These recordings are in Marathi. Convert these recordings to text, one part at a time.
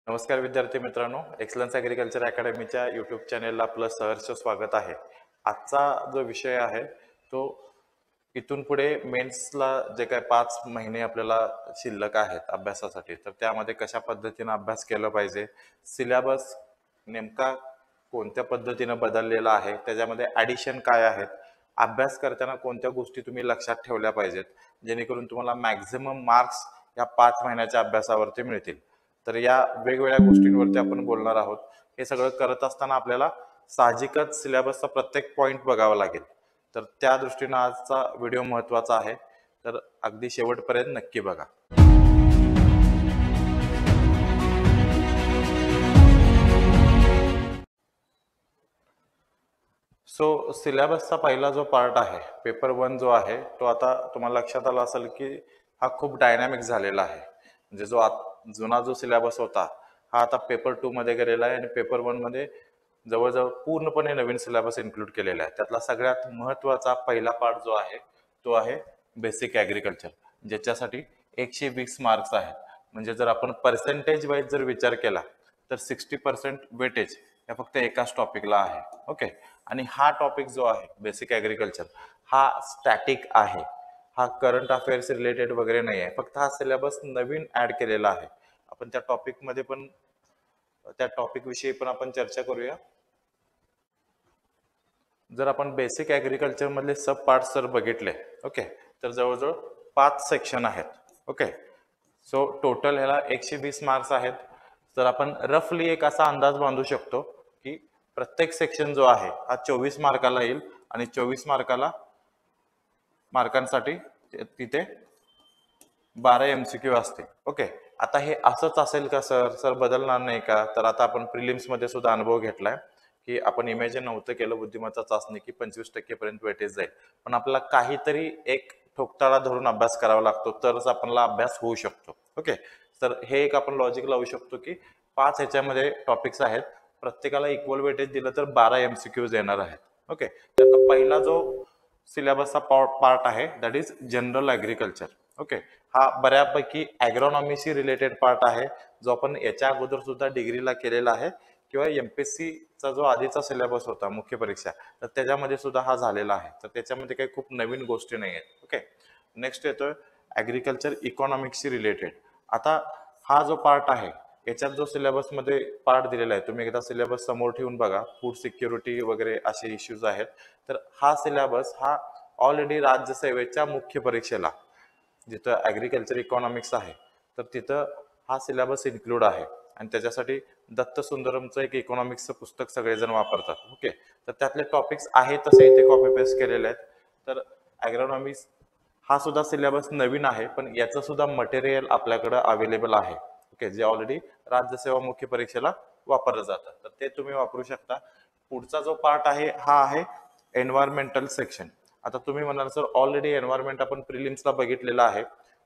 नमस्कार विद्यार्थी मित्रांनो, एक्सलन्स ॲग्रिकल्चर अकॅडमीच्या यूट्यूब चॅनेलला आपलं सहर्ष स्वागत आहे. आजचा जो विषय आहे तो इथून पुढे मेन्सला जे काय 5 महिने आपल्याला शिल्लक आहेत अभ्यासासाठी, तर त्यामध्ये कशा पद्धतीनं अभ्यास केला पाहिजे, सिलेबस नेमका कोणत्या पद्धतीनं बदललेला आहे, त्याच्यामध्ये ॲडिशन काय आहेत, अभ्यास करताना कोणत्या गोष्टी तुम्ही लक्षात ठेवल्या पाहिजेत, जेणेकरून तुम्हाला मॅक्झिमम मार्क्स या 5 महिन्याच्या अभ्यासावरती मिळतील. तर या वेगवेगळ्या गोष्टींवरती आपण बोलणार आहोत. हे सगळं करत असताना आपल्याला साहजिकच सिलेबसचा प्रत्येक पॉईंट बघावा लागेल. तर त्या दृष्टीनं आजचा व्हिडिओ महत्त्वाचा आहे. तर अगदी शेवटपर्यंत नक्की बघा. सिलेबसचा पहिला जो पार्ट आहे, पेपर 1 जो आहे, तो आता तुम्हाला लक्षात आला असेल की हा खूप डायनॅमिक झालेला आहे. म्हणजे जुना जो सिलेबस होता, हा आता पेपर 2 मध्ये गेलेला आहे आणि पेपर 1 मध्ये जवळजवळ पूर्णपणे नवीन सिलेबस इन्क्लूड केलेला आहे. त्यातला सगळ्यात महत्त्वाचा पहिला पार्ट जो आहे, तो आहे बेसिक ॲग्रिकल्चर, ज्याच्यासाठी 120 मार्क्स आहेत. म्हणजे जर आपण पर्सेंटेज वाईज जर विचार केला, तर 60% वेटेज या फक्त एकाच टॉपिकला आहे. ओके. आणि हा टॉपिक जो आहे बेसिक ॲग्रिकल्चर, हा स्टॅटिक आहे. हा करंट अफेअर्स रिलेटेड वगैरे नाही आहे. फक्त हा सिलेबस नवीन ऍड केलेला आहे. आपण त्या टॉपिक विषयी पण आपण चर्चा करूया. जर आपण बेसिक ॲग्रिकल्चर मधले सब पार्ट्स जर बघितले, ओके, तर जवळजवळ 5 सेक्शन आहेत. ओके. सो टोटल ह्याला 120 मार्क्स आहेत. तर आपण रफली एक असा अंदाज बांधू शकतो की प्रत्येक सेक्शन जो आहे हा 24 मार्काला येईल आणि 24 मार्कांसाठी तिथे 12 MCQ असते. ओके. आता हे असंच असेल का सर बदलणार नाही का? तर आता आपण प्रिलिम्स मध्ये सुद्धा अनुभव घेतलाय की आपण इमॅजिन नव्हतं केलं बुद्धिमत्ता चाचणी की 25% पर्यंत वेटेज जाईल, पण आपल्याला काहीतरी एक ठोकताळा धरून अभ्यास करावा लागतो, तरच आपला अभ्यास होऊ शकतो. ओके. तर हे एक आपण लॉजिक लावू शकतो की 5 ह्याच्यामध्ये टॉपिक्स आहेत, प्रत्येकाला इक्वल वेटेज दिलं तर 12 MCQज येणार आहेत. ओके. तर पहिला जो सिलेबसचा पार्ट आहे that is general agriculture. Okay. हा बऱ्यापैकी ॲग्रॉनॉमीशी रिलेटेड पार्ट आहे, जो आपण याच्या अगोदर सुद्धा डिग्रीला केलेला आहे किंवा MPSC चा जो आधीचा सिलेबस होता मुख्य परीक्षा, तर त्याच्यामध्ये सुद्धा हा झालेला आहे. तर त्याच्यामध्ये काही खूप नवीन गोष्टी नाही आहेत. ओके. नेक्स्ट येतोय ॲग्रिकल्चर इकॉनॉमिक्सशी रिलेटेड. आता हा जो पार्ट आहे, याच्यात जो सिलेबसमध्ये पार्ट दिलेला आहे, तुम्ही एकदा सिलेबस समोर ठेवून बघा. फूड सिक्युरिटी वगैरे असे इश्यूज आहेत. तर हा सिलेबस हा ऑलरेडी राज्यसेवेच्या मुख्य परीक्षेला, जिथं ॲग्रिकल्चर इकॉनॉमिक्स आहे, तर तिथं हा सिलेबस इन्क्लूड आहे. आणि त्याच्यासाठी दत्त सुंदरमचं एक इकॉनॉमिक्सचं पुस्तक सगळेजण वापरतात. ओके. तर त्यातले टॉपिक्स आहेत तसे इथे कॉपी पेस्ट केलेले आहेत. तर ॲग्रॉनॉमिक्स हा सुद्धा सिलेबस नवीन आहे, पण याचं सुद्धा मटेरियल आपल्याकडे अवेलेबल आहे. ओके. जे ऑलरेडी राज्यसेवा मुख्य परीक्षेला वापरलं जातं, तर ते तुम्ही वापरू शकता. पुढचा जो पार्ट आहे हा आहे एन्व्हायरमेंटल सेक्शन. आता तुम्ही म्हणाल सर ऑलरेडी एन्व्हायरमेंट आपण प्रिलिम्सला बघितलेलं आहे,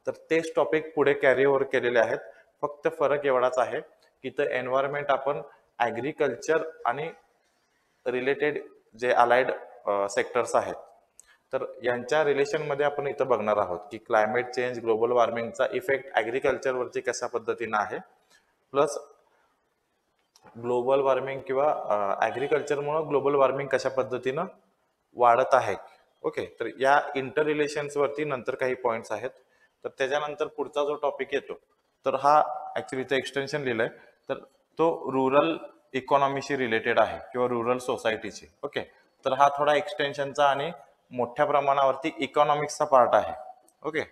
तर तेच टॉपिक पुढे कॅरी ओव्हर केलेले आहेत. फक्त फरक एवढाच आहे की तर एन्व्हायरमेंट आपण ॲग्रिकल्चर आणि रिलेटेड जे अलाइड सेक्टर्स आहेत, तर यांच्या रिलेशनमध्ये आपण इथं बघणार आहोत की क्लायमेट चेंज, ग्लोबल वॉर्मिंगचा इफेक्ट ॲग्रिकल्चरवरती कशा पद्धतीनं आहे, प्लस ग्लोबल वॉर्मिंग किंवा ॲग्रिकल्चरमुळे ग्लोबल वॉर्मिंग कशा पद्धतीनं वाढत आहे. ओके. तर या इंटर रिलेशन्सवरती नंतर काही पॉईंट्स आहेत. तर त्याच्यानंतर पुढचा जो टॉपिक येतो, तर हा ऍक्च्युली इथं एक्सटेन्शन लिहिलंय, तर तो रुरल इकॉनॉमीशी रिलेटेड आहे किंवा रुरल सोसायटीची. ओके. तर हा थोडा एक्सटेन्शनचा आणि मोठ्या प्रमाणावरती इकॉनॉमिक्सचा पार्ट आहे. ओके.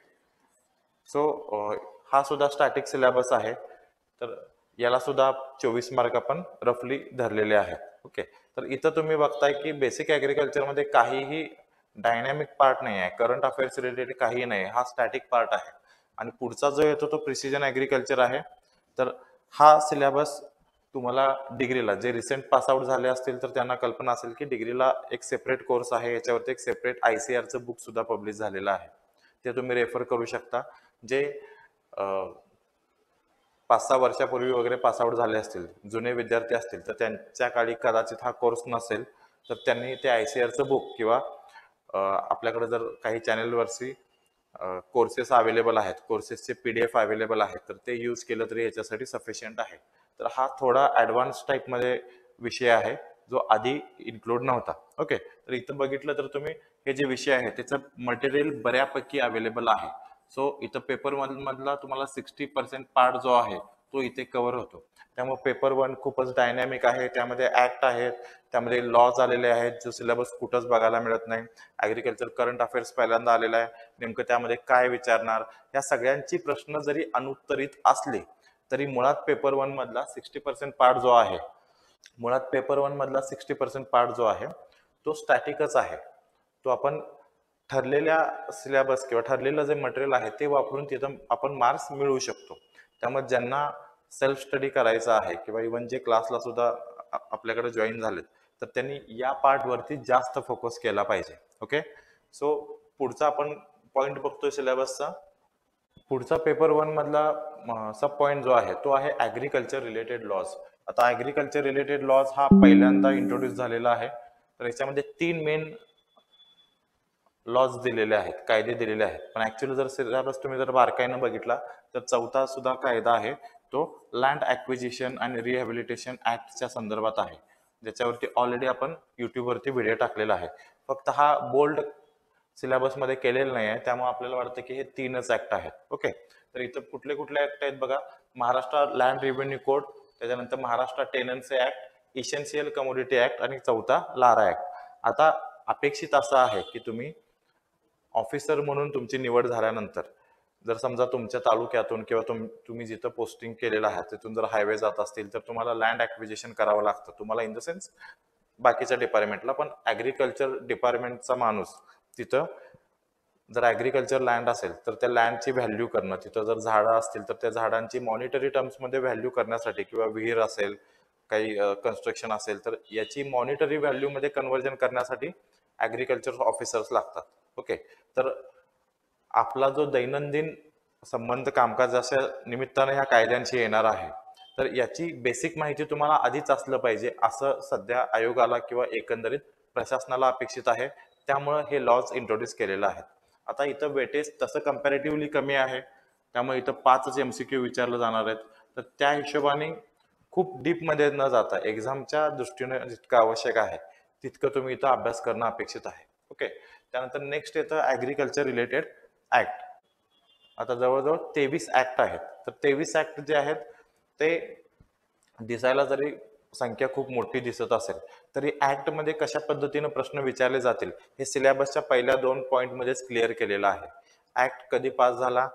सो हा सुद्धा स्टॅटिक सिलेबस आहे. तर याला सुद्धा 24 मार्क आपण रफली धरलेले आहेत. ओके. तर इथं तुम्ही बघताय की बेसिक ॲग्रिकल्चर मध्ये काहीही डायनॅमिक पार्ट नाही आहे, करंट अफेअर्स रिलेटेड काही नाही, हा स्टॅटिक पार्ट आहे. आणि पुढचा जो येतो तो प्रिसिजन ॲग्रिकल्चर आहे. तर हा सिलेबस तुम्हाला डिग्रीला जे रिसेंट पास आउट झाले असतील तर त्यांना कल्पना असेल की डिग्रीला एक सेपरेट कोर्स आहे, याच्यावरती एक सेपरेट ICARचं बुक सुद्धा पब्लिश झालेलं आहे. ते तुम्ही रेफर करू शकता. जे 5-6 वर्षापूर्वी वगैरे पासआउट झाले असतील, जुने विद्यार्थी असतील, तर त्यांच्या काळी कदाचित हा कोर्स नसेल, तर त्यांनी ते ICARचं बुक किंवा आपल्याकडे जर काही चॅनेलवरची कोर्सेस अवेलेबल आहेत, कोर्सेसचे PDF अवेलेबल आहेत, तर ते यूज केलं तरी याच्यासाठी सफिशियंट आहे. तर हा थोडा ऍडव्हान्स टाईप मध्ये विषय आहे जो आधी इन्क्लूड नव्हता. ओके, तर इथं बघितलं तर तुम्ही हे जे विषय आहे त्याचं मटेरियल बऱ्यापैकी अवेलेबल आहे. सो इथं पेपर मधला तुम्हाला 60% पार्ट जो आहे तो इथे कव्हर होतो. त्यामुळे पेपर वन खूपच डायनॅमिक आहे. त्यामध्ये ऍक्ट आहेत, त्यामध्ये लॉज आलेले आहेत, जो सिलेबस कुठंच बघायला मिळत नाही. ऍग्रिकल्चर करंट अफेअर्स पहिल्यांदा आलेला आहे, नेमकं त्यामध्ये काय विचारणार, या सगळ्यांची प्रश्न जरी अनुत्तरित असले तरी मुळात पेपर वन मधला 60% पार्ट जो आहे, मुळात पेपर वन मधला 60% पार्ट जो आहे तो स्टॅटिकच आहे. तो आपण ठरलेल्या सिलेबस किंवा ठरलेलं जे मटेरियल आहे ते वापरून तिथं आपण मार्क्स मिळवू शकतो. त्यामुळे ज्यांना सेल्फ स्टडी करायचा आहे किंवा इव्हन जे क्लासला सुद्धा आपल्याकडे जॉईन झालेत तर त्यांनी या पार्ट वरती जास्त फोकस केला पाहिजे. ओके, सो पुढचा आपण पॉइंट बघतोय सिलेबसचा. पुढचा पेपर वन मधला सब पॉइंट जो आहे तो आहे ऍग्रिकल्चर रिलेटेड लॉज. आता ऍग्रिकल्चर रिलेटेड लॉज हा पहिल्यांदा इंट्रोड्यूस झालेला आहे. तर याच्यामध्ये 3 मेन लॉज दिलेले आहेत, कायदे दिलेले आहेत. पण ऍक्च्युअली जर सिलेबस तुम्ही जर बारकाईनं बघितला तर चौथा सुद्धा कायदा आहे तो लँड ऍक्विजिशन आणि रिहॅबिलिटेशन ऍक्टच्या संदर्भात आहे, ज्याच्यावरती ऑलरेडी आपण युट्यूब वरती व्हिडिओ टाकलेला आहे. फक्त हा बोल्ड सिलेबस मध्ये केलेलं नाही आहे, त्यामुळे आपल्याला वाटतं की हे 3च ऍक्ट आहेत. ओके, तर इथं कुठले कुठले ऍक्ट आहेत बघा. महाराष्ट्र लँड रेव्हेन्यू कोड, त्याच्यानंतर Maharashtra tenancy act, essential commodity act आणि चौथा लारा ऍक्ट. आता अपेक्षित असं आहे की तुम्ही ऑफिसर म्हणून तुमची निवड झाल्यानंतर जर समजा तुमच्या तालुक्यातून किंवा तुम्ही जिथं पोस्टिंग केलेलं आहे तिथून जर हायवे जात असतील तर तुम्हाला लँड ऍक्विजिशन करावं लागतं. तुम्हाला इन द सेन्स बाकीच्या डिपार्टमेंटला, पण ऍग्रिकल्चर डिपार्टमेंटचा माणूस तिथं जर ऍग्रिकल्चर लँड असेल तर त्या लँडची व्हॅल्यू करणं, तिथं जर झाडं असतील तर त्या झाडांची मॉनिटरी टर्म्समध्ये व्हॅल्यू करण्यासाठी किंवा विहीर असेल, काही कन्स्ट्रक्शन असेल तर याची मॉनिटरी व्हॅल्यू मध्ये कन्व्हर्जन करण्यासाठी ऍग्रिकल्चर ऑफिसर्स लागतात. ओके, तर आपला जो दैनंदिन संबंध कामकाजाच्या निमित्ताने ह्या कायद्यांशी येणार आहे तर याची बेसिक माहिती तुम्हाला आधीच असलं पाहिजे असं सध्या आयोगाला किंवा एकंदरीत प्रशासनाला अपेक्षित आहे. त्यामुळे हे लॉज इंट्रोड्यूस केलेलं आहे. आता इथं वेटेज तसं कम्पॅरेटिव्हली कमी आहे, त्यामुळे इथं 5च MCQ विचारलं जाणार आहेत. तर त्या हिशोबाने खूप डीप मध्ये न जाता एक्झामच्या दृष्टीने जितकं आवश्यक आहे तितकं तुम्ही इथं अभ्यास करणं अपेक्षित आहे. ओके, त्यानंतर नेक्स्ट येतं ऍग्रिकल्चर रिलेटेड ऍक्ट. आता जवळजवळ 23 ऍक्ट आहेत. तर 23 ऍक्ट जे आहेत ते दिसायला जरी संख्या खूप मोठी दिसत असेल तरी ऍक्ट मध्ये कशा पद्धतीने प्रश्न विचारले जातील हे सिलेबसच्या पहिल्या 2 पॉइंट मध्येच क्लिअर केलेलं आहे. ऍक्ट कधी पास झाला,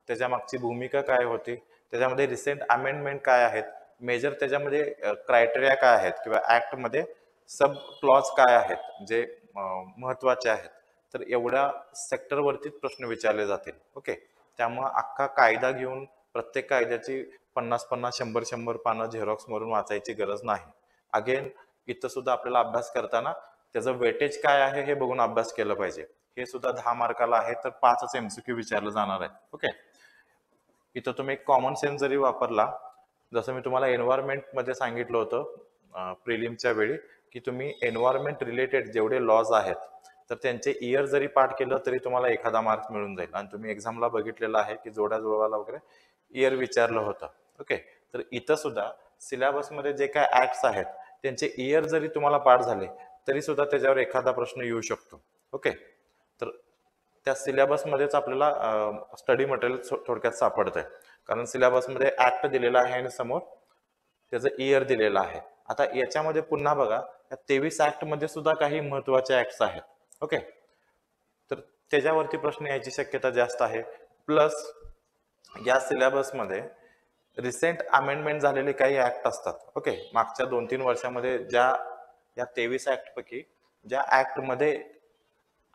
त्याच्या मागची भूमिका काय होती, त्याच्यामध्ये रिसेंट अमेंडमेंट काय आहेत, मेजर त्याच्यामध्ये क्रायटेरिया काय आहेत किंवा ऍक्ट मध्ये सब क्लॉज काय आहेत जे महत्वाचे आहेत. तर एवढ्या सेक्टरवरतीच प्रश्न विचारले जातील. ओके, त्यामुळे अख्खा कायदा घेऊन प्रत्येक कायद्याची 50-50, 100-100 पानं झेरॉक्स मारून वाचायची गरज नाही. अगेन इथं सुद्धा आपल्याला अभ्यास करताना त्याचं वेटेज काय आहे हे बघून अभ्यास केला पाहिजे. हे सुद्धा 10 मार्काला आहे तर 5च MCQ विचारलं जाणार आहे. ओके, इथं तुम्ही कॉमन सेन्स जरी वापरला, जसं मी तुम्हाला एन्व्हायरमेंट मध्ये सांगितलं होतं प्रिलिमच्या वेळी की तुम्ही एन्व्हायरमेंट रिलेटेड जेवढे लॉज आहेत तर त्यांचे इयर जरी पाठ केलं तरी तुम्हाला एखादा मार्क्स मिळून जाईल. आणि तुम्ही एक्झामला बघितलेलं आहे की जोड्या जुळवाला वगैरे इयर विचारलं होतं. ओके, तर इथं सुद्धा सिलेबसमध्ये जे काय ऍक्ट्स आहेत त्यांचे इयर जरी तुम्हाला पाठ झाले तरी सुद्धा त्याच्यावर एखादा प्रश्न येऊ शकतो. ओके, तर त्या सिलेबसमध्येच आपल्याला स्टडी मटेरियल थोडक्यात सापडतंय, कारण सिलेबसमध्ये ऍक्ट दिलेला आहे आणि समोर त्याचं इयर दिलेलं आहे. आता याच्यामध्ये पुन्हा बघा, या 23 ऍक्ट मध्ये सुद्धा काही महत्वाचे ऍक्ट्स आहेत. ओके, तर त्याच्यावरती प्रश्न यायची शक्यता जास्त आहे. प्लस या सिलेबसमध्ये रिसेंट अमेंडमेंट झालेले काही ऍक्ट असतात. ओके, मागच्या 2-3 वर्षामध्ये ज्या या 23 ऍक्ट पैकी ज्या ऍक्ट मध्ये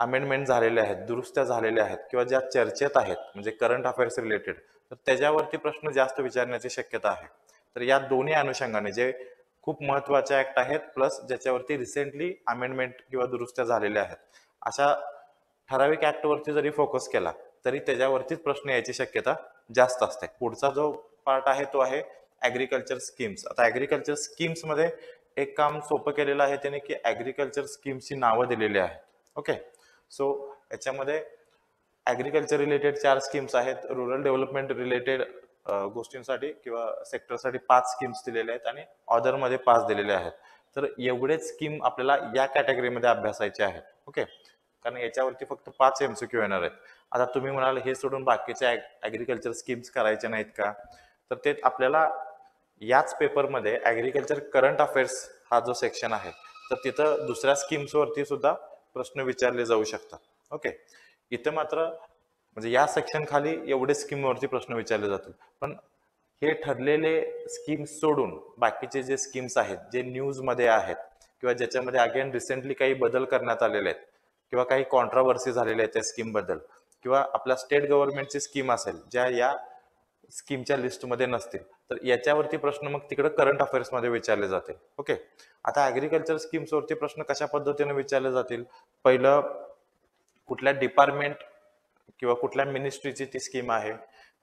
अमेंडमेंट झालेले आहेत, दुरुस्त्या झालेल्या आहेत किंवा ज्या चर्चेत आहेत म्हणजे करंट अफेअर्स रिलेटेड, तर त्याच्यावरती प्रश्न जास्त विचारण्याची शक्यता आहे. तर या दोन्ही अनुषंगाने जे खूप महत्वाचे ऍक्ट आहेत प्लस ज्याच्यावरती रिसेंटली अमेंडमेंट किंवा दुरुस्त्या झालेल्या आहेत, अशा ठराविक ऍक्ट वरती जरी फोकस केला तरी त्याच्यावरतीच प्रश्न यायची शक्यता जास्त असते. पुढचा जो पार्ट आहे तो आहे ऍग्रिकल्चर स्कीम्स. आता ऍग्रिकल्चर स्कीम्स मध्ये एक काम सोपं केलेलं आहे त्याने की ऍग्रिकल्चर स्कीम्सची नावं दिलेली आहेत. ओके, सो याच्यामध्ये ऍग्रिकल्चर रिलेटेड 4 स्कीम्स आहेत. रुरल डेव्हलपमेंट रिलेटेड गोष्टींसाठी किंवा सेक्टरसाठी 5 स्कीम्स दिलेल्या आहेत आणि ऑदर मध्ये 5 दिलेले आहेत. तर एवढेच स्कीम आपल्याला या कॅटेगरीमध्ये अभ्यासायचे आहेत. ओके, कारण याच्यावरती फक्त 5 MCQ येणार आहेत. आता तुम्ही म्हणाल हे सोडून बाकीचे ऍग्रिकल्चर स्कीम्स करायचे नाहीत का? तर ते आपल्याला याच पेपरमध्ये ऍग्रिकल्चर करंट अफेअर्स हा जो सेक्शन आहे तर तिथं दुसऱ्या स्कीम्स वरती सुद्धा प्रश्न विचारले जाऊ शकतात. ओके, इथं मात्र म्हणजे या सेक्शन खाली एवढे स्कीम वरती प्रश्न विचारले जातील. पण हे ठरलेले स्कीम्स सोडून बाकीचे जे स्कीम्स आहेत जे न्यूज मध्ये आहेत किंवा ज्याच्यामध्ये अगेन रिसेंटली काही बदल करण्यात आलेले आहेत किंवा काही कॉन्ट्रावर्सी झालेल्या आहेत त्या स्कीम बद्दल किंवा आपल्या स्टेट गव्हर्नमेंटची स्कीम असेल ज्या या स्कीमच्या लिस्टमध्ये नसतील तर याच्यावरती प्रश्न मग तिकडे करंट अफेअर्स मध्ये विचारले जातील. ओके, आता ऍग्रिकल्चर स्कीम्स वरती प्रश्न कशा पद्धतीने विचारले जातील? पहिलं, कुठल्या डिपार्टमेंट किंवा कुठल्या मिनिस्ट्रीची ती स्कीम आहे,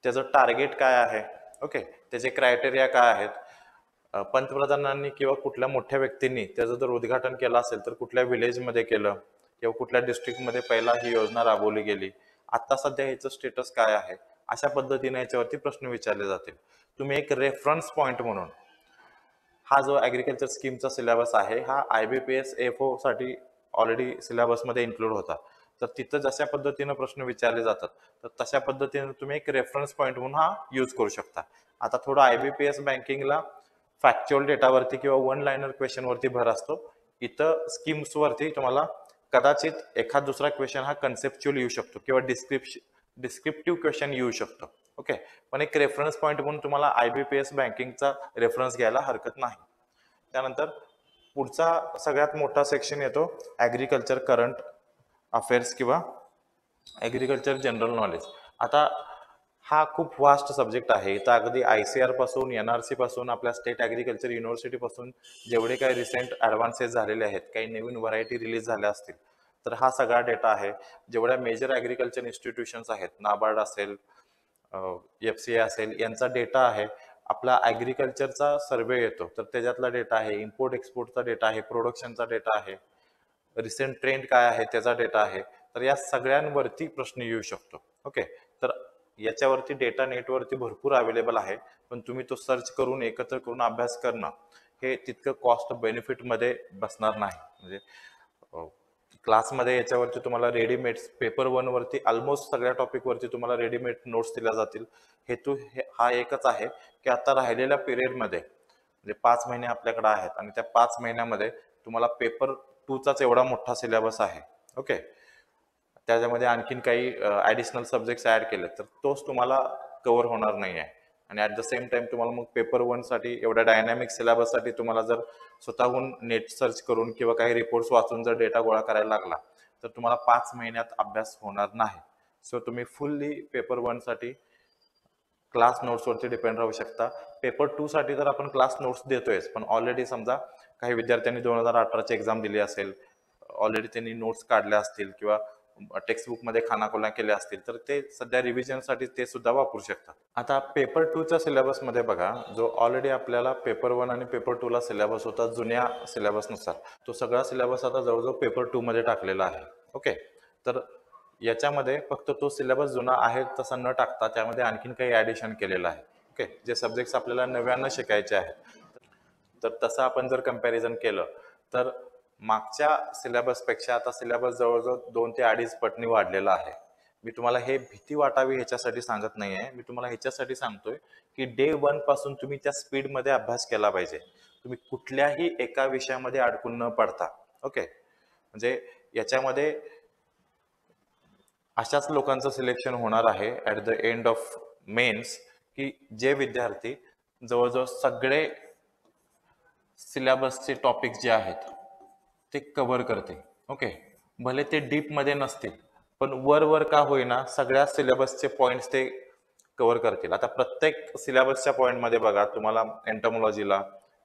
त्याचं टार्गेट काय आहे, ओके, त्याचे क्रायटेरिया काय आहेत, पंतप्रधानांनी किंवा कुठल्या मोठ्या व्यक्तींनी त्याचं जर उद्घाटन केलं असेल तर कुठल्या विलेजमध्ये केलं किंवा कुठल्या डिस्ट्रिक्टमध्ये पहिला ही योजना राबवली गेली, आता सध्या ह्याचं स्टेटस काय आहे, अशा पद्धतीने याच्यावरती प्रश्न विचारले जातील. तुम्ही एक रेफरन्स पॉइंट म्हणून हा जो ऍग्रिकल्चर स्कीमचा सिलेबस आहे हा IBPS AFO साठी ऑलरेडी सिलेबसमध्ये इन्क्लूड होता. तर तिथं जशा पद्धतीनं प्रश्न विचारले जातात तर तशा पद्धतीने तुम्ही एक रेफरन्स पॉइंट म्हणून हा यूज करू शकता. आता थोडं IBPS बँकिंगला फॅक्च्युअल डेटावरती किंवा वन लाइनर क्वेश्चन वरती भर असतो. इथं स्कीम्स वरती तुम्हाला कदाचित एखाद दुसरा क्वेश्चन हा कन्सेप्च्युअल येऊ शकतो किंवा डिस्क्रिप्टिव्ह क्वेश्चन येऊ शकतो. ओके, पण एक रेफरन्स पॉइंट म्हणून तुम्हाला IBPS बँकिंगचा रेफरन्स घ्यायला हरकत नाही. त्यानंतर पुढचा सगळ्यात मोठा सेक्शन येतो ऍग्रिकल्चर करंट अफेअर्स किंवा ऍग्रिकल्चर जनरल नॉलेज. आता हा खूप वास्ट सब्जेक्ट आहे. इथं अगदी ICAR पासून NRC पासून आपल्या स्टेट ऍग्रिकल्चर युनिव्हर्सिटी पासून जेवढे काही रिसेंट ऍडव्हान्सेस झालेले आहेत, काही नवीन व्हरायटी रिलीज झाल्या असतील तर हा सगळा डेटा आहे. जेवढ्या मेजर ऍग्रिकल्चर इन्स्टिट्यूशन्स आहेत, नाबार्ड असेल, FCA असेल, यांचा डेटा आहे. आपला ऍग्रिकल्चरचा सर्वे येतो तर त्याच्यातला डेटा आहे, इम्पोर्ट एक्सपोर्टचा डेटा आहे, प्रोडक्शनचा डेटा आहे, रिसेंट ट्रेंड काय आहे त्याचा डेटा आहे. तर या सगळ्यांवरती प्रश्न येऊ शकतो. ओके, तर याच्यावरती डेटा नेटवरती भरपूर अवेलेबल आहे, पण तुम्ही तो सर्च करून एकत्र करून अभ्यास करणं हे तितकं कॉस्ट बेनिफिट मध्ये बसणार नाही. म्हणजे क्लासमध्ये याच्यावरती तुम्हाला रेडीमेड पेपर 1 वरती ऑलमोस्ट सगळ्या टॉपिक वरती तुम्हाला रेडीमेड नोट्स दिल्या जातील. हेतू हा एकच आहे की आता राहिलेल्या पिरियड मध्ये म्हणजे 5 महिने आपल्याकडे आहेत आणि त्या 5 महिन्यामध्ये तुम्हाला पेपर 2 चाच एवढा मोठा सिलेबस आहे. ओके, त्याच्यामध्ये आणखीन काही ऍडिशनल सब्जेक्ट्स ऍड केले तर तोच तुम्हाला कव्हर होणार नाही आहे. आणि ऍट द सेम टाइम तुम्हाला मग पेपर 1 साठी एवढ्या डायनॅमिक सिलेबस साठी तुम्हाला जर स्वतःहून नेट सर्च करून किंवा काही रिपोर्ट्स वाचून जर डेटा गोळा करायला लागला तर तुम्हाला 5 महिन्यात अभ्यास होणार नाही. सो तुम्ही फुल्ली पेपर 1 साठी क्लास नोट्स वरती डिपेंड राहू शकता. पेपर 2 साठी तर आपण क्लास नोट्स देतोयच, पण ऑलरेडी समजा काही विद्यार्थ्यांनी 2018ची एक्झाम दिली असेल, ऑलरेडी त्यांनी नोट्स काढल्या असतील किंवा टेक्स्टबुक मध्ये खानाखोला केल्या असतील तर ते सध्या रिव्हिजन साठी ते सुद्धा वापरू शकतात. आता पेपर 2 च्या सिलेबस मध्ये बघा, जो ऑलरेडी आपल्याला पेपर 1 आणि पेपर 2 ला सिलेबस होता जुन्या सिलेबस नुसार, तो सगळा सिलेबस आता जवळजवळ पेपर 2 मध्ये टाकलेला आहे. ओके, तर याच्यामध्ये फक्त तो सिलेबस जुना आहे तसा न टाकता त्यामध्ये आणखीन काही ऍडिशन केलेलं आहे. ओके, जे सब्जेक्ट्स आपल्याला नव्यानं शिकायचे आहेत तर तसं आपण जर कंपॅरिझन केलं तर मागच्या सिलेबस पेक्षा आता सिलेबस जवळजवळ 2 ते 2.5 पटनी वाढलेला आहे. मी तुम्हाला हे भीती वाटावी ह्याच्यासाठी सांगत नाहीये, मी तुम्हाला ह्याच्यासाठी सांगतोय की डे 1 पासून तुम्ही त्या स्पीड मध्ये अभ्यास केला पाहिजे. तुम्ही कुठल्याही एका विषयामध्ये अडकून न पडता. ओके, म्हणजे याच्यामध्ये अशाच लोकांचं सिलेक्शन होणार आहे at the end of mains की जे विद्यार्थी जवळजवळ सगळे सिलेबसचे टॉपिक जे आहेत ते कव्हर करते. ओके, भले ते डीप मध्ये नसतील पण वर वर का होईना सगळ्या सिलेबसचे पॉइंट्स ते कव्हर करतील. आता प्रत्येक सिलेबसच्या पॉइंट मध्ये बघा, तुम्हाला एंटोमॉलॉजीला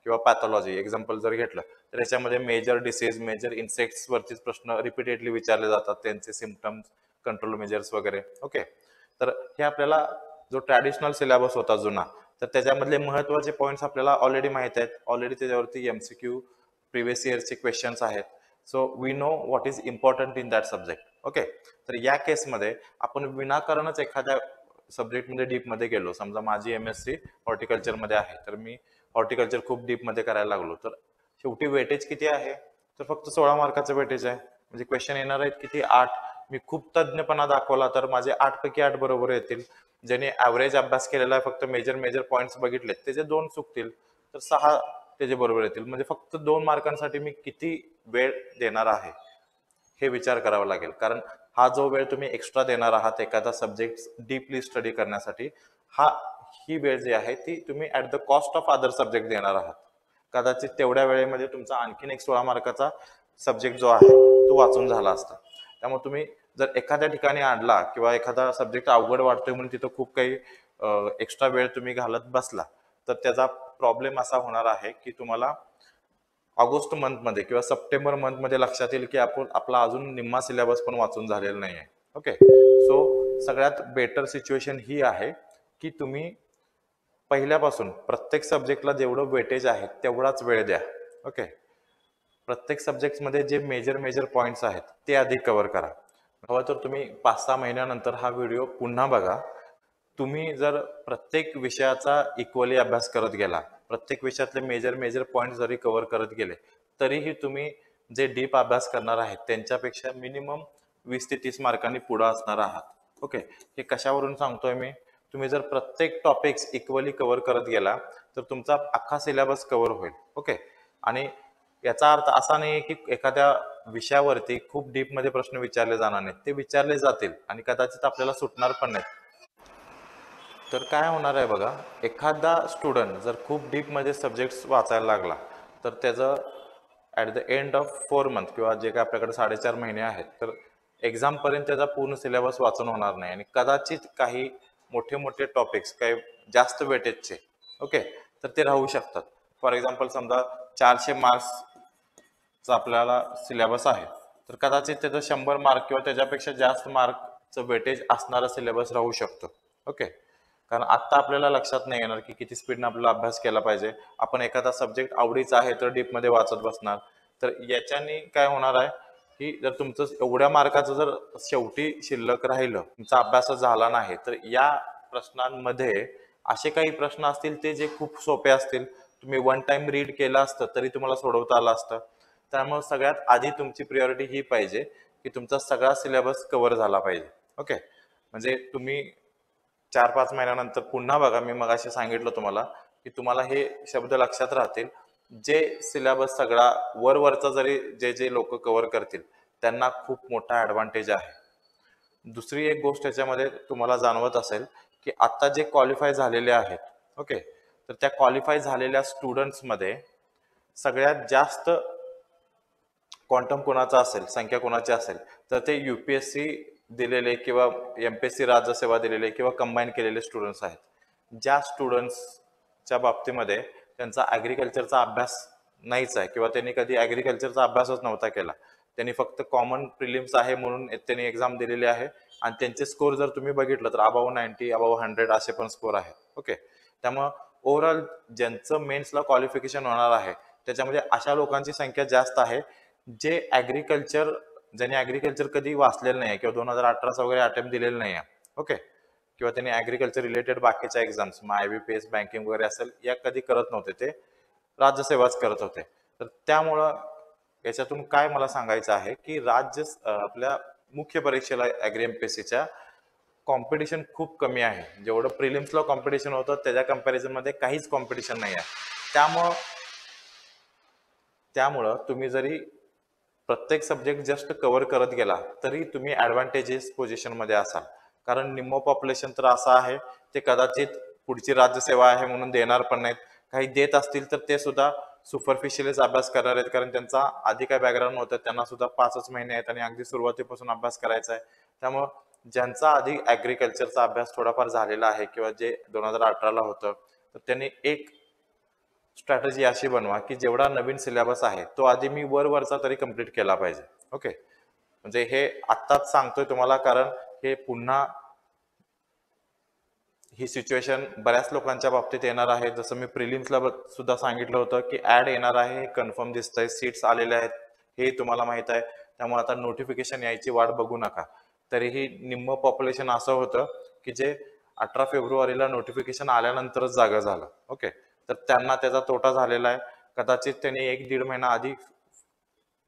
किंवा पॅथॉलॉजी एक्झाम्पल जर घेतलं तर याच्यामध्ये मेजर डिसीज, मेजर इन्सेक्ट्स वरतीच प्रश्न रिपीटेडली विचारले जातात, त्यांचे सिम्पटम्स, कंट्रोल मेजर्स वगैरे. ओके, तर हे आपल्याला जो ट्रॅडिशनल सिलेबस होता जुना तर त्याच्यामधले महत्वाचे पॉइंट्स आपल्याला ऑलरेडी माहित आहेत. ऑलरेडी त्याच्यावरती MCQ प्रिव्हियस इयरचे क्वेश्चन्स आहेत. So we know what is important in that subject. Okay, तर या केसमध्ये आपण विनाकारणच एखाद्या सब्जेक्टमध्ये डीपमध्ये गेलो, समजा माझी MSc हॉर्टिकल्चरमध्ये आहे, तर मी हॉर्टिकल्चर खूप डीपमध्ये करायला लागलो, तर शेवटी वेटेज किती आहे? तर फक्त 16 मार्काचं वेटेज आहे. म्हणजे क्वेश्चन येणार आहेत किती? 8. मी खूप तज्ञपणा दाखवला तर माझे 8 पैकी 8 बरोबर येतील. ज्याने ॲव्हरेज अभ्यास केलेला आहे, फक्त मेजर मेजर पॉईंट्स बघितले, त्याचे 2 चुकतील, तर 6 त्याचे बरोबर येतील. म्हणजे फक्त 2 मार्कांसाठी मी किती वेळ देणार आहे हे विचार करावा लागेल. कारण हा जो वेळ तुम्ही एक्स्ट्रा देणार आहात एखादा सब्जेक्ट डीपली स्टडी करण्यासाठी, हा ही वेळ जी आहे ती तुम्ही at the cost of other subject देणार आहात. कदाचित तेवढ्या वेळेमध्ये तुमचा आणखीन एक 16 मार्काचा सब्जेक्ट जो आहे तो वाचून झाला असता. त्यामुळे तुम्ही जर एखाद्या ठिकाणी आणला किंवा एखादा सब्जेक्ट अवघड वाटतोय म्हणून तिथं खूप काही एक्स्ट्रा वेळ तुम्ही घालत बसला, तर त्याचा प्रॉब्लेम असा होणार आहे की तुम्हाला ऑगस्ट मंथमध्ये किंवा सप्टेंबर मंथमध्ये लक्षात येईल की आपण आपला अजून निम्मा सिलेबस पण वाचून झालेला नाही आहे. ओके, सो सगळ्यात बेटर सिच्युएशन ही आहे की तुम्ही पहिल्यापासून प्रत्येक सब्जेक्टला जेवढं वेटेज आहे तेवढाच वेळ द्या. ओके, प्रत्येक सब्जेक्टमध्ये जे मेजर मेजर पॉईंट्स आहेत ते आधी कव्हर करा. हवं तर तुम्ही 5-6 महिन्यानंतर हा व्हिडिओ पुन्हा बघा. तुम्ही जर प्रत्येक विषयाचा इक्वली अभ्यास करत गेला, प्रत्येक विषयातले मेजर मेजर पॉईंट जरी कव्हर करत गेले, तरीही तुम्ही जे डीप अभ्यास करणार आहेत त्यांच्यापेक्षा मिनिमम 20 ते 30 मार्कांनी पुढे असणार आहात. ओके, हे कशावरून सांगतोय मी? तुम्ही जर प्रत्येक टॉपिक्स इक्वली कव्हर करत गेला तर तुमचा अख्खा सिलेबस कव्हर होईल. ओके, आणि याचा अर्थ असा नाही की एखाद्या विषयावरती खूप डीप मध्ये प्रश्न विचारले जाणार नाहीत, ते विचारले जातील आणि कदाचित आपल्याला सुटणार पण नाहीत. तर काय होणार आहे बघा, एखादा स्टुडंट जर खूप डीपमध्ये सब्जेक्ट्स वाचायला लागला तर त्याचं at the end of 4 month किंवा जे काय आपल्याकडे 4.5 महिने आहेत, तर एक्झामपर्यंत त्याचा पूर्ण सिलेबस वाचून होणार नाही आणि कदाचित काही मोठे मोठे टॉपिक्स काही जास्त वेटेजचे, ओके, तर ते राहू शकतात. फॉर एक्झाम्पल समजा 400 मार्क्सचा आपल्याला सिलेबस आहे, तर कदाचित त्याचं 100 मार्क किंवा त्याच्यापेक्षा जास्त मार्कचं वेटेज असणारा सिलेबस राहू शकतो. ओके, कारण आत्ता आपल्याला लक्षात नाही येणार की किती स्पीडने आपल्याला अभ्यास केला पाहिजे. आपण एखादा सब्जेक्ट आवडीचा आहे तर डीपमध्ये वाचत बसणार, तर याच्याने काय होणार आहे की जर तुमचं एवढ्या मार्काचं जर शेवटी शिल्लक राहिलं, तुमचा अभ्यास झाला नाही, तर या प्रश्नांमध्ये असे काही प्रश्न असतील ते जे खूप सोपे असतील, तुम्ही वन टाइम रीड केलं असतं तरी तुम्हाला सोडवता आलं असतं. त्यामुळे सगळ्यात आधी तुमची प्रिऑरिटी ही पाहिजे की तुमचा सगळा सिलेबस कव्हर झाला पाहिजे. ओके, म्हणजे तुम्ही 4-5 महिन्यानंतर पुन्हा बघा, मी मगाशी सांगितलं तुम्हाला की तुम्हाला हे शब्द लक्षात राहतील. जे सिलेबस सगळा वरवरचा जरी जे जे लोक कव्हर करतील त्यांना खूप मोठा ऍडव्हान्टेज आहे. दुसरी एक गोष्ट याच्यामध्ये तुम्हाला जाणवत असेल की आता जे क्वालिफाय झालेले आहेत, ओके, तर त्या क्वालिफाय झालेल्या स्टुडंट्समध्ये सगळ्यात जास्त क्वांटम कोणाचा असेल, संख्या कोणाची असेल, तर ते UPSC दिलेले किंवा MPSC राज्यसेवा दिलेले किंवा कंबाईन केलेले स्टुडंट्स आहेत. ज्या स्टुडंट्सच्या बाबतीमध्ये त्यांचा ॲग्रिकल्चरचा अभ्यास नाहीच आहे किंवा त्यांनी कधी ॲग्रिकल्चरचा अभ्यासच नव्हता केला, त्यांनी फक्त कॉमन प्रिलिम्स आहे म्हणून त्यांनी एक्झाम दिलेली आहे आणि त्यांचे स्कोर जर तुम्ही बघितलं तर अबाव 90, अबाव 100 असे पण स्कोर आहेत. ओके, त्यामुळं ओव्हरऑल ज्यांचं मेन्सला क्वालिफिकेशन होणार आहे त्याच्यामध्ये अशा लोकांची संख्या जास्त आहे जे ॲग्रिकल्चर, ज्यांनी ॲग्रिकल्चर कधी वाचलेलं नाही किंवा 2018चा वगैरे अटेम्प्ट दिलेला नाही आहे. ओके, किंवा त्यांनी ॲग्रिकल्चर रिलेटेड बाकीच्या एक्झाम्स मग IBPS बँकिंग वगैरे असेल या कधी करत नव्हते, ते राज्यसेवाच करत होते. तर त्यामुळं याच्यातून काय मला सांगायचं आहे की आपल्या मुख्य परीक्षेला ॲग्री MPSCच्या कॉम्पिटिशन खूप कमी आहे. जेवढं प्रिलिम्सला कॉम्पिटिशन होतं त्याच्या कंपॅरिझन मध्ये काहीच कॉम्पिटिशन नाही आहे. त्यामुळं त्यामुळं तुम्ही जरी प्रत्येक सब्जेक्ट जस्ट कव्हर करत गेला तरी तुम्ही ॲडव्हान्टेजेस पोझिशनमध्ये असाल. कारण निम्मं पॉप्युलेशन तर असं आहे ते कदाचित पुढची राज्यसेवा आहे म्हणून देणार पण नाहीत. काही देत असतील तर ते सुद्धा सुपरफिशियलीच अभ्यास करणार आहेत, कारण त्यांचा आधी काय बॅकग्राऊंड होतं, त्यांना सुद्धा 5च महिने आहेत आणि अगदी सुरुवातीपासून अभ्यास करायचा आहे. त्यामुळं ज्यांचा आधी ॲग्रिकल्चरचा अभ्यास थोडाफार झालेला आहे किंवा जे 2018ला होतं, तर त्यांनी एक स्ट्रॅटेजी अशी बनवा की जेवढा नवीन सिलेबस आहे तो आधी मी वरचा तरी कंप्लीट केला पाहिजे. ओके, म्हणजे हे आत्ताच सांगतोय तुम्हाला कारण हे पुन्हा ही सिच्युएशन बऱ्याच लोकांच्या बाबतीत येणार आहे. जसं मी प्रिलिम्सला सुद्धा सांगितलं होतं की ऍड येणार आहे, हे कन्फर्म दिसतंय, सीट्स आलेले आहेत हे तुम्हाला माहित आहे. त्यामुळे आता नोटिफिकेशन यायची वाट बघू नका. तरीही निम्म पॉप्युलेशन असं होतं की जे 18 फेब्रुवारीला नोटिफिकेशन आल्यानंतरच जागा झालं. ओके, तर त्यांना त्याचा तोटा झालेला आहे. कदाचित त्यांनी 1-1.5 महिना आधी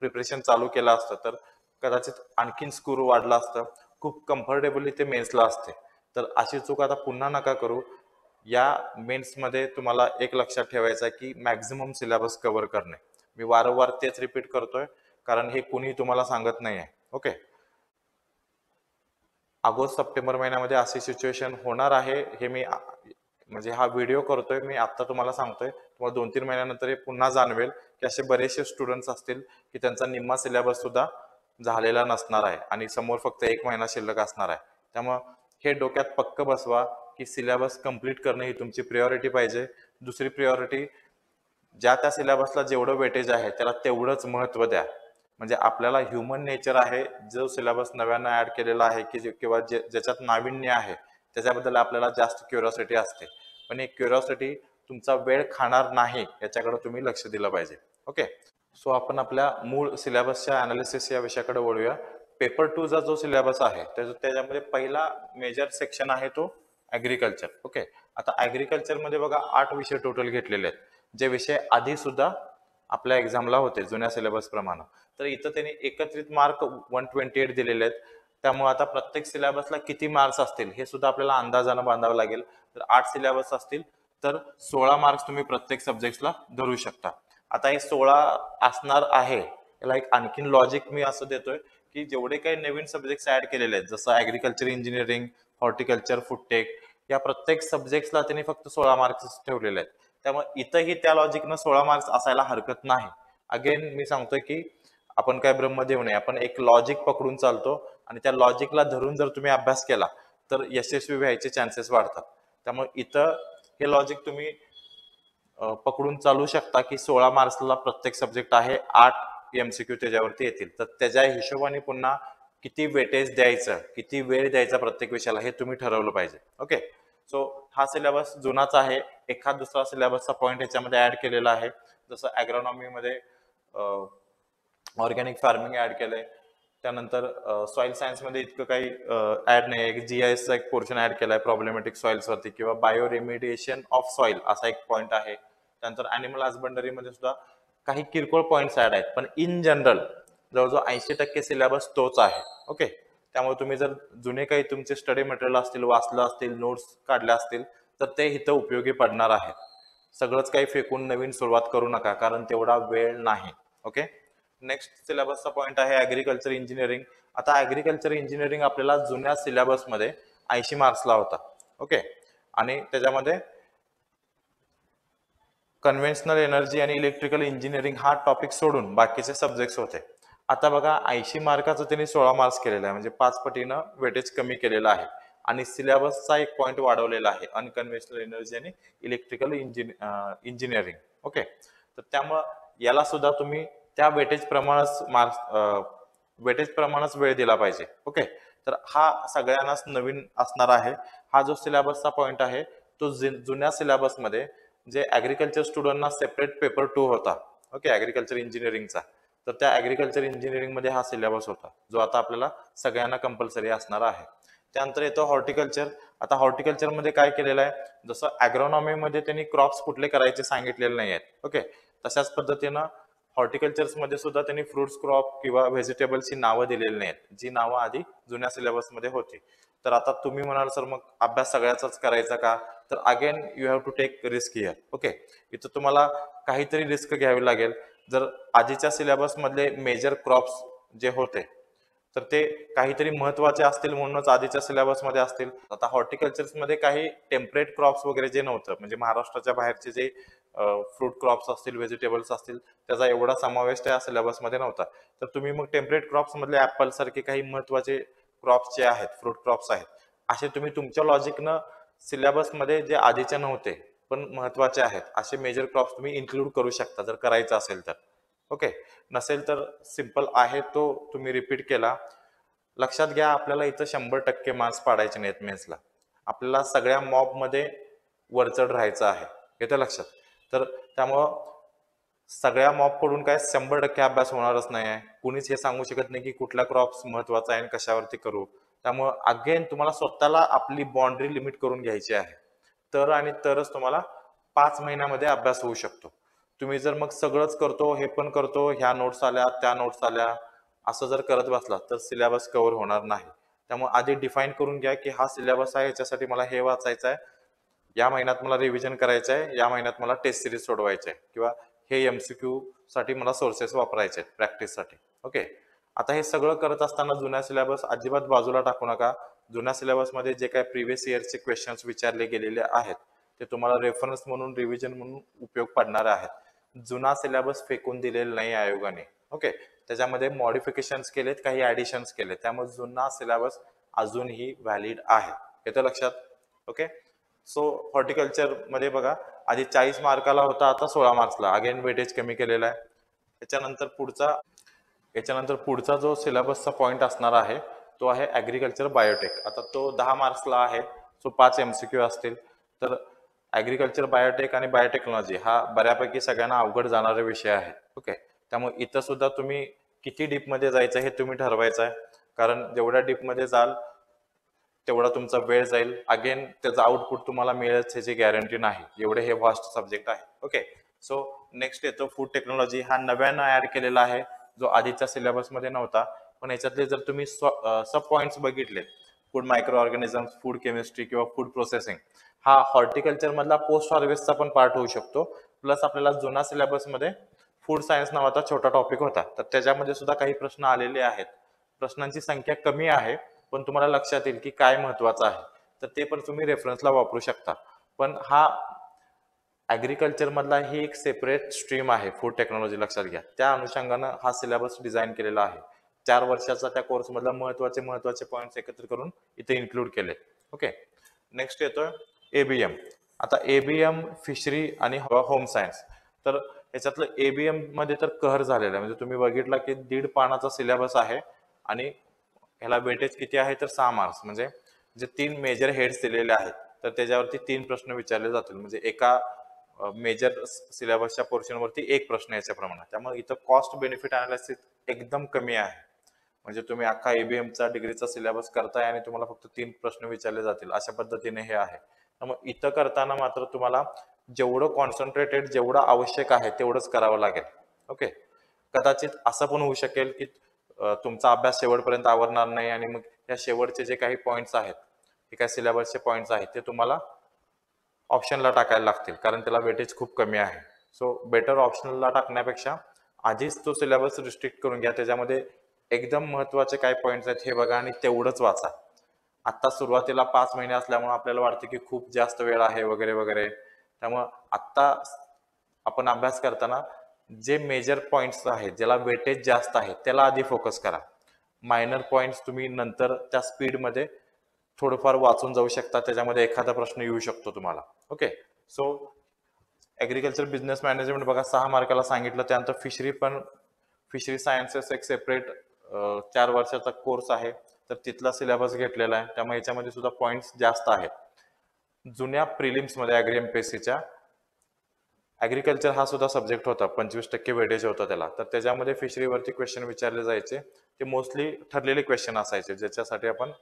प्रिपरेशन चालू केलं असतं तर कदाचित आणखीन स्कोर वाढला असतं. खूप कम्फर्टेबली ते मेन्सला असते. तर अशी चूक आता पुन्हा नका करू. या मेन्समध्ये तुम्हाला एक लक्षात ठेवायचं आहे की मॅक्झिमम सिलेबस कव्हर करणे. मी वारंवार तेच रिपीट करतोय कारण हे कुणी तुम्हाला सांगत नाही आहे. ओके, ऑगस्ट सप्टेंबर महिन्यामध्ये अशी सिच्युएशन होणार आहे हे मी म्हणजे हा व्हिडिओ करतोय मी आता तुम्हाला सांगतोय. तुम्हाला 2-3 महिन्यानंतर हे पुन्हा जाणवेल की असे बरेचसे स्टुडंट्स असतील की त्यांचा निम्मा सिलेबस सुद्धा झालेला नसणार आहे आणि समोर फक्त 1 महिना शिल्लक असणार आहे. त्यामुळं हे डोक्यात पक्क बसवा की सिलेबस कंप्लीट करणं ही तुमची प्रायोरिटी पाहिजे. दुसरी प्रायोरिटी, ज्या त्या सिलेबसला जेवढं वेटेज आहे त्याला तेवढंच महत्त्व द्या. म्हणजे आपल्याला ह्युमन नेचर आहे, जो सिलेबस नव्यानं ऍड केलेला आहे की किंवा ज्याच्यात नाविन्य आहे त्याच्याबद्दल आपल्याला जास्त क्युरिओसिटी असते. पण एक क्युरिओसिटी तुमचा वेळ खाणार नाही याच्याकडे तुम्ही लक्ष दिलं पाहिजे. ओके, सो आपण आपल्या मूळ सिलेबसच्या अनालिसिस या विषयाकडे वळूया. पेपर 2 चा जो सिलेबस आहे त्याच्यामध्ये पहिला मेजर सेक्शन आहे तो ऍग्रिकल्चर. ओके, आता ऍग्रिकल्चर मध्ये बघा 8 विषय टोटल घेतलेले आहेत, जे विषय आधी सुद्धा आपल्या एक्झामला होते जुन्या सिलेबस प्रमाणे. तर इथं त्यांनी एकत्रित मार्क 128 दिलेले आहेत. त्यामुळे आता प्रत्येक सिलेबसला किती मार्क्स असतील हे सुद्धा आपल्याला अंदाजानं बांधावं लागेल. तर 8 सिलेबस असतील तर 16 मार्क्स तुम्ही प्रत्येक सब्जेक्टला धरू शकता. आता हे 16 असणार आहे याला एक आणखीन लॉजिक मी असं देतोय की जेवढे काही नवीन सब्जेक्ट्स ऍड केलेले आहेत जसं ऍग्रिकल्चर इंजिनिअरिंग, हॉर्टिकल्चर, फूडटेक, या प्रत्येक सब्जेक्ट्सला त्यांनी फक्त 16 मार्क्स ठेवलेले आहेत. त्यामुळे इथंही त्या लॉजिकनं 16 मार्क्स असायला हरकत नाही. अगेन मी सांगतोय की आपण काय ब्रह्मदेव नाही, आपण एक लॉजिक पकडून चालतो आणि त्या लॉजिकला धरून जर तुम्ही अभ्यास केला तर यशस्वी व्हायचे चान्सेस वाढतात. त्यामुळे इथं हे लॉजिक तुम्ही पकडून चालू शकता की 16 मार्क्सला प्रत्येक सब्जेक्ट आहे, 8 एमसीक्यू त्याच्यावरती येतील. तर त्याच्या हिशोबाने पुन्हा किती वेटेज द्यायचं, किती वेळ द्यायचा प्रत्येक विषयाला हे तुम्ही ठरवलं पाहिजे. ओके, सो हा सिलेबस जुनाच आहे. एखाद दुसरा सिलेबसचा पॉईंट याच्यामध्ये ऍड केलेला आहे. जसं ॲग्रोनॉमीमध्ये ऑर्गॅनिक फार्मिंग ऍड केलंय. त्यानंतर सॉइल सायन्समध्ये इतकं काही ऍड नाही आहे. जीआयएसचा एक पोर्शन ऍड केलाय प्रॉब्लेमॅटिक सॉइल्सवरती किंवा बायो रेमिडिएशन ऑफ सॉइल असा एक पॉईंट आहे. त्यानंतर अॅनिमल हजबंडरीमध्ये सुद्धा काही किरकोळ पॉईंट्स ऍड आहेत. पण इन जनरल जवळजवळ 80% सिलेबस तोच आहे. ओके, त्यामुळे तुम्ही जर जुने काही तुमचे स्टडी मटेरियल असतील, वाचलं असतील, नोट्स काढल्या असतील तर ते इथं उपयोगी पडणार आहेत. सगळंच काही फेकून नवीन सुरुवात करू नका कारण तेवढा वेळ नाही. ओके, नेक्स्ट सिलेबसचा पॉईंट आहे ऍग्रिकल्चर इंजिनिअरिंग. आता ऍग्रिकल्चर इंजिनिअरिंग आपल्याला जुन्या सिलेबसमध्ये 80 मार्क्सला होता. ओके, आणि त्याच्यामध्ये कन्व्हेन्शनल एनर्जी आणि इलेक्ट्रिकल इंजिनिअरिंग हा टॉपिक सोडून बाकीचे सब्जेक्ट्स होते. आता बघा 80 मार्काचं त्यांनी 16 मार्क्स केलेलं आहे, म्हणजे 5 पटीनं वेटेज कमी केलेलं आहे आणि सिलेबसचा एक पॉईंट वाढवलेला आहे, अनकन्व्हेन्शनल एनर्जी आणि इलेक्ट्रिकल इंजिनिअरिंग. ओके, तर त्यामुळं याला सुद्धा तुम्ही त्या वेटेज प्रमाणच वेळ दिला पाहिजे. ओके, तर हा सगळ्यांनाच नवीन असणार आहे. हा जो सिलेबसचा पॉईंट आहे तो जुन्या सिलेबसमध्ये जे ऍग्रिकल्चर स्टुडंटना सेपरेट पेपर 2 होता. ओके, ऍग्रिकल्चर इंजिनिअरिंगचा, तर त्या ऍग्रिकल्चर इंजिनिअरिंग मध्ये हा सिलेबस होता जो आता आपल्याला सगळ्यांना कंपल्सरी असणार आहे. त्यानंतर येतो हॉर्टिकल्चर. आता हॉर्टिकल्चर मध्ये काय केलेलं आहे, जसं ॲग्रोनॉमी मध्ये त्यांनी क्रॉप्स कुठले करायचे सांगितलेले नाही आहेत. ओके, तशाच पद्धतीनं हॉर्टिकल्चर मध्ये सुद्धा त्यांनी फ्रुट्स क्रॉप किंवा व्हेजिटेबल्सची नावं दिलेली नाहीत, जी नावं आधी जुन्या सिलेबसमध्ये होती. तर आता तुम्ही म्हणाल सर मग अभ्यास सगळ्याचाच करायचा का, तर again you have to take risk here. Okay, इथं तुम्हाला काहीतरी रिस्क घ्यावी लागेल. जर आधीच्या सिलेबस मधले मेजर क्रॉप्स जे होते तर ते काहीतरी महत्वाचे असतील म्हणूनच आधीच्या सिलेबस मध्ये असतील. आता हॉर्टिकल्चर मध्ये काही टेम्परेट क्रॉप्स वगैरे जे नव्हतं, म्हणजे महाराष्ट्राच्या बाहेरचे जे फ्रूट क्रॉप्स असतील, व्हेजिटेबल्स असतील, त्याचा एवढा समावेश त्या सिलेबस मध्ये नव्हता. तर तुम्ही मग टेम्परेट क्रॉप्स मधले ऍपल सारखे काही महत्वाचे क्रॉप्स जे आहेत, फ्रूट क्रॉप्स आहेत, असे तुम्ही तुमच्या लॉजिकनं सिलेबस मध्ये जे आधीचे नव्हते पण महत्वाचे आहेत असे मेजर क्रॉप्स तुम्ही इन्क्लूड करू शकता जर करायचं असेल तर. ओके, नसेल तर सिंपल आहे तो तुम्ही रिपीट केला. लक्षात घ्या, आपल्याला इथं 100% मार्क्स पाडायचे नाहीत मेन्सला. आपल्याला सगळ्या मॉब मध्ये वरचढ राहायचं आहे, येतं लक्षात. तर त्यामुळं सगळ्या मॉब कडून काय 100% अभ्यास होणारच नाही आहे. कुणीच हे सांगू शकत नाही की कुठला क्रॉप्स महत्वाचा आहे आणि कशावरती करू. त्यामुळे अगेन तुम्हाला स्वतःला आपली बाउंड्री लिमिट करून घ्यायची आहे, तर आणि तरच तुम्हाला 5 महिन्यामध्ये अभ्यास होऊ शकतो. तुम्ही जर मग सगळंच करतो, हे पण करतो, ह्या नोट्स आल्या, त्या नोट्स आल्या, असं जर करत बसला तर सिलेबस कव्हर होणार नाही. त्यामुळे आधी डिफाईन करून घ्या की हा सिलेबस आहे, याच्यासाठी मला हे वाचायचं आहे, या महिन्यात मला रिव्हिजन करायचं आहे, या महिन्यात मला टेस्ट सिरीज सोडवायचे आहे, किंवा हे एमसीक्यू साठी मला सोर्सेस वापरायचे आहेत प्रॅक्टिससाठी. ओके. आता हे सगळं करत असताना जुन्या सिलेबस अजिबात बाजूला टाकू नका. जुन्या सिलेबसमध्ये जे काही प्रिव्हियस इयरचे क्वेश्चन्स विचारले गेलेले आहेत ते तुम्हाला रेफरन्स म्हणून, रिव्हिजन म्हणून उपयोग पडणारे आहेत. जुना सिलेबस फेकून दिलेला नाही आयोगाने. ओके. त्याच्यामध्ये मॉडिफिकेशन्स केलेत, काही ऍडिशन्स केले, त्यामुळे जुना सिलेबस अजूनही व्हॅलिड आहे. येतं लक्षात? ओके. सो हॉर्टिकल्चर मध्ये बघा, आधी 40 मार्काला होता, आता 16 मार्क्सला अगेन वेटेज कमी केलेला आहे. याच्यानंतर पुढचा जो सिलेबसचा पॉइंट असणार आहे तो आहे ऍग्रिकल्चर बायोटेक. आता तो 10 मार्क्सला आहे, सो 5 एमसीक्यू असतील. तर ऍग्रिकल्चर बायोटेक आणि बायोटेक्नॉलॉजी हा बऱ्यापैकी सगळ्यांना अवघड जाणारा विषय आहे. ओके. त्यामुळे इथं सुद्धा तुम्ही किती डीप मध्ये जायचं हे तुम्ही ठरवायचं आहे, कारण जेवढ्या डीप मध्ये जाल तेवढा तुमचा वेळ जाईल. अगेन त्याचा आउटपुट तुम्हाला मिळेल ह्याची गॅरंटी नाही, एवढे हे व्हास्ट सब्जेक्ट आहे. ओके. सो नेक्स्ट येतो फूड टेक्नॉलॉजी. हा नव्यानं ऍड केलेला आहे, जो आधीच्या सिलेबसमध्ये नव्हता. पण याच्यातले जर तुम्ही सब पॉइंट्स बघितले, food micro organism, food chemistry किंवा फूड प्रोसेसिंग, हा हॉर्टिकल्चर मधला पोस्ट हार्वेस्टचा पण पार्ट होऊ शकतो. प्लस आपल्याला जुना सिलेबसमध्ये फूड सायन्स नावाचा छोटा टॉपिक होता, तर त्याच्यामध्ये सुद्धा काही प्रश्न आलेले आहेत. प्रश्नांची संख्या कमी आहे, पण तुम्हाला लक्षात येईल की काय महत्वाचं आहे, तर ते पण तुम्ही रेफरन्सला वापरू शकता. पण हा ऍग्रिकल्चर मधला ही एक सेपरेट स्ट्रीम आहे फूड टेक्नॉलॉजी, लक्षात घ्या. त्या अनुषंगानं हा सिलेबस डिझाईन केलेला आहे. 4 वर्षाचा त्या कोर्स मधला महत्वाचे पॉईंट्स एकत्र करून इथे इन्क्लूड केले. ओके. नेक्स्ट येतोय एबीएम. आता एबीएम फिशरी आणि होम सायन्स. तर याच्यातलं एबीएम मध्ये तर कहर झालेला आहे. म्हणजे तुम्ही बघितला की 1.5 पानाचा सिलेबस आहे आणि ह्याला वेटेज किती आहे तर 6 मार्क्स. म्हणजे जे 3 मेजर हेड्स दिलेले आहेत तर त्याच्यावरती 3 प्रश्न विचारले जातील. म्हणजे एका मेजर सिलेबसच्या पोर्शन वरती एक प्रश्न याच्याप्रमाणे. त्यामुळे इथं कॉस्ट बेनिफिट अनालिसिस एकदम कमी आहे. म्हणजे तुम्ही अख्खा एबीएमचा डिग्रीचा सिलेबस करताय आणि तुम्हाला फक्त 3 प्रश्न विचारले जातील, अशा पद्धतीने हे आहे. त्यामुळे इथं करताना मात्र तुम्हाला जेवढं कॉन्सन्ट्रेटेड, जेवढं आवश्यक आहे तेवढंच करावं लागेल. ओके. कदाचित असं पण होऊ शकेल की तुमचा अभ्यास शेवटपर्यंत आवरणार नाही आणि मग या शेवटचे जे काही पॉइंट्स आहेत, हे काही सिलेबसचे पॉइंट्स आहेत, ते तुम्हाला ऑप्शनला टाकायला लागतील, कारण त्याला वेटेज खूप कमी आहे. सो बेटर ऑप्शनला टाकण्यापेक्षा आधीच तो सिलेबस रिस्ट्रिक्ट करून घ्या. त्याच्यामध्ये एकदम महत्वाचे काय पॉइंट्स आहेत हे बघा आणि तेवढंच वाचा. आता सुरुवातीला 5 महिने असल्यामुळे आपल्याला वाटतं की खूप जास्त वेळ आहे वगैरे वगैरे. त्यामुळं आत्ता आपण अभ्यास करताना जे मेजर पॉइंट्स आहेत, ज्याला वेटेज जास्त आहे, त्याला आधी फोकस करा. मायनर पॉइंट्स तुम्ही नंतर त्या स्पीडमध्ये थोडंफार वाचून जाऊ शकता, त्याच्यामध्ये एखादा प्रश्न येऊ शकतो तुम्हाला. Okay. So agriculture business management बघा 6 मार्काला सांगितलं. त्यानंतर फिशरी सायन्सेस एक सेपरेट 4 वर्षाचा कोर्स आहे, तर तिथला सिलेबस घेतलेला आहे. त्यामुळे याच्यामध्ये सुद्धा पॉइंट्स जास्त आहेत. जुन्या प्रिलिम्स मध्ये एमपीएससीच्या ऍग्रिकल्चर हा सुद्धा सब्जेक्ट होता, 25% वेटेज होता त्याला. तर त्याच्यामध्ये फिशरीवरती क्वेश्चन विचारले जायचे. ते मोस्टली ठरलेले क्वेश्चन असायचे, ज्याच्यासाठी आपण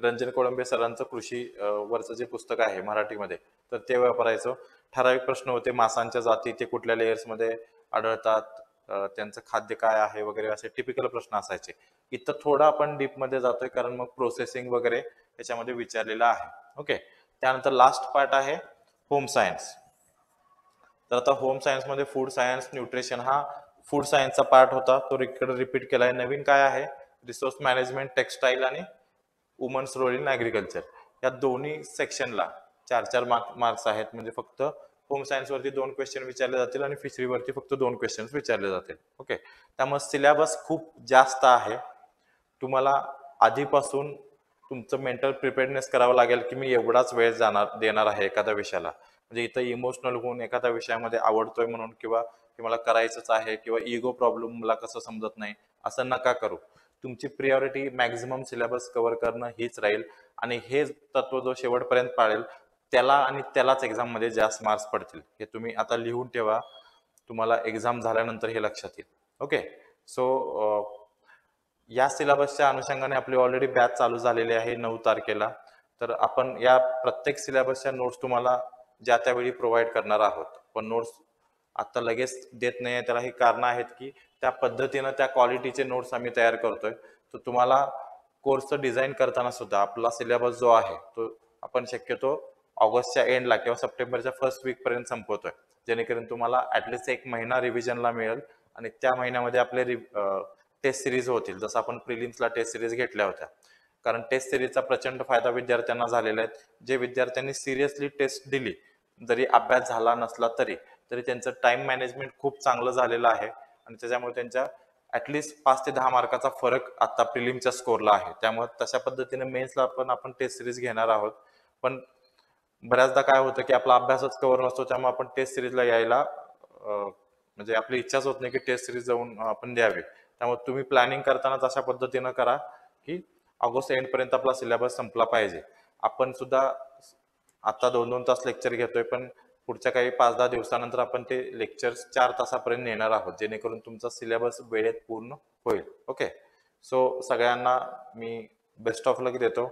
रंजन कोळंबे सरांचं कृषी वरचं जे पुस्तक आहे मराठीमध्ये, तर ते वापरायचो. ठराविक प्रश्न होते, मासांच्या जाती, ते कुठल्या लेयर्स मध्ये आढळतात, त्यांचं खाद्य काय आहे वगैरे, असे टिपिकल प्रश्न असायचे. इथं थोडं आपण डीप मध्ये जातोय, कारण मग प्रोसेसिंग वगैरे त्याच्यामध्ये विचारलेलं आहे. ओके. त्यानंतर लास्ट पार्ट आहे होम सायन्स. तर आता होम सायन्स मध्ये फूड सायन्स, न्यूट्रिशन हा फूड सायन्सचा पार्ट होता, तो इकडे रिपीट केलाय. नवीन काय आहे, रिसोर्स मॅनेजमेंट, टेक्सटाईल आणि वुमन्स रोल इन ऍग्रिकल्चर. या दोन्ही सेक्शनला 4-4 मार्क्स आहेत. म्हणजे फक्त होम सायन्स वरती 2 क्वेश्चन विचारले जातील आणि फिशरीवरती फक्त 2 क्वेश्चन विचारले जातील. ओके. त्यामुळे सिलेबस खूप जास्त आहे. तुम्हाला आधीपासून तुमचं मेंटल प्रिपेअरनेस करावं लागेल की मी एवढाच वेळ देणार आहे एखाद्या विषयाला. म्हणजे इथं इमोशनल होऊन एखाद्या विषयामध्ये आवडतोय म्हणून, किंवा हे मला करायचंच आहे, किंवा इगो प्रॉब्लेम मला कसं समजत नाही, असं नका करू. तुमची प्रिऑरिटी मॅक्झिमम सिलेबस कव्हर करणं हीच राहील. आणि हे तत्व जो शेवटपर्यंत पाळेल त्याला आणि त्यालाच एक्झाम मध्ये जास्त मार्क्स पडतील. हे तुम्ही आता लिहून ठेवा, तुम्हाला एक्झाम झाल्यानंतर हे लक्षात येईल. ओके. सो या सिलेबसच्या अनुषंगाने आपली ऑलरेडी बॅच चालू झालेली आहे 9 तारखेला. तर आपण या प्रत्येक सिलेबसच्या नोट्स तुम्हाला ज्या त्यावेळी प्रोव्हाइड करणार आहोत. पण नोट्स आता लगेच देत नाहीये, त्याला ही कारणं आहेत की त्या पद्धतीनं त्या क्वालिटीचे नोट्स आम्ही तयार करतोय. तर तुम्हाला कोर्सचं डिझाईन करताना सुद्धा आपला सिलेबस जो आहे तो आपण शक्यतो ऑगस्टच्या एंडला किंवा सप्टेंबरच्या फर्स्ट वीकपर्यंत संपवतोय. जेणेकरून तुम्हाला ॲटलिस्ट 1 महिना रिव्हिजनला मिळेल आणि त्या महिन्यामध्ये आपले टेस्ट सिरीज होतील. जसं आपण प्रिलिम्सला टेस्ट सिरीज घेतल्या होत्या. कारण टेस्ट सिरीजचा प्रचंड फायदा विद्यार्थ्यांना झालेला आहे. जे विद्यार्थ्यांनी सिरियसली टेस्ट दिली, जरी अभ्यास झाला नसला तरी त्यांचं टाइम मॅनेजमेंट खूप चांगलं झालेलं आहे आणि त्याच्यामुळे त्यांच्या ॲटलिस्ट 5 ते 10 मार्काचा फरक आता प्रिलिमच्या स्कोरला आहे. त्यामुळे तशा पद्धतीने मेन्सला पण आपण टेस्ट सिरीज घेणार आहोत. पण बऱ्याचदा काय होतं की आपला अभ्यासच कव्हर नसतो, त्यामुळे आपण टेस्ट सिरीजला यायला म्हणजे आपली इच्छाच होत नाही की टेस्ट सिरीज जाऊन आपण द्यावी. त्यामुळे तुम्ही प्लॅनिंग करताना अशा पद्धतीनं करा की ऑगस्ट एंड पर्यंत आपला सिलेबस संपला पाहिजे. आपण सुद्धा आता 2-2 तास लेक्चर घेतोय, पण पुढच्या काही 5-10 दिवसानंतर आपण ते लेक्चर्स 4 तासापर्यंत नेणार आहोत, जेणेकरून तुमचा सिलेबस वेळेत पूर्ण होईल. ओके, सो सगळ्यांना मी बेस्ट ऑफ लक देतो.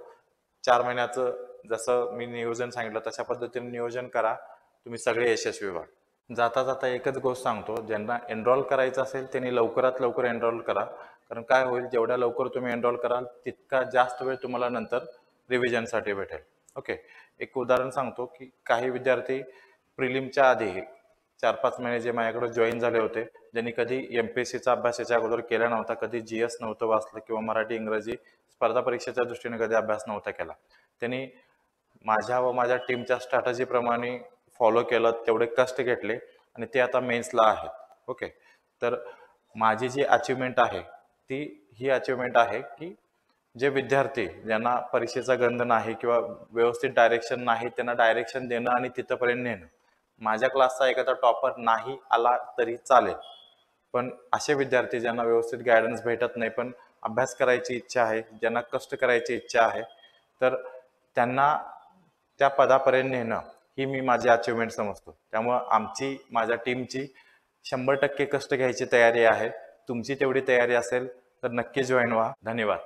4 महिन्याचं जसं मी नियोजन सांगितलं तशा पद्धतीने नियोजन करा, तुम्ही सगळे यशस्वी व्हा. जाता जाता एकच गोष्ट सांगतो, ज्यांना एनरोल करायचं असेल त्यांनी लवकरात लवकर एनरोल करा. कारण काय होईल, जेवढ्या लवकर तुम्ही एनरोल कराल तितका जास्त वेळ तुम्हाला नंतर रिव्हिजनसाठी भेटेल. ओके, एक उदाहरण सांगतो की काही विद्यार्थी प्रिलिमच्या आधी 4-5 महिने जे माझ्याकडे जॉईन झाले होते, ज्यांनी कधी MPSCचा अभ्यास याच्या अगोदर केला नव्हता, कधी GS नव्हतं वाचलं किंवा मराठी इंग्रजी स्पर्धा परीक्षेच्या दृष्टीने कधी अभ्यास नव्हता केला, त्यांनी माझ्या व माझ्या टीमच्या स्ट्रॅटजीप्रमाणे फॉलो केलं, तेवढे कष्ट घेतले आणि ते आता मेन्सला आहेत. ओके, तर माझी जी अचिव्हमेंट आहे ती ही अचिव्हमेंट आहे की जे विद्यार्थी ज्यांना परीक्षेचा गंध नाही किंवा व्यवस्थित डायरेक्शन नाही, त्यांना डायरेक्शन देणं आणि तिथंपर्यंत नेणं. माझ्या क्लासचा एखादा टॉपर नाही आला तरी चालेल, पण असे विद्यार्थी ज्यांना व्यवस्थित गायडन्स भेटत नाही पण अभ्यास करायची इच्छा आहे, ज्यांना कष्ट करायची इच्छा आहे, तर त्यांना त्या पदापर्यंत नेणं ही मी माझी अचिव्हमेंट समजतो. त्यामुळं माझ्या टीमची 100% कष्ट घ्यायची तयारी आहे. तुमची तेवढी तयारी असेल तर नक्की जॉईन व्हा. धन्यवाद.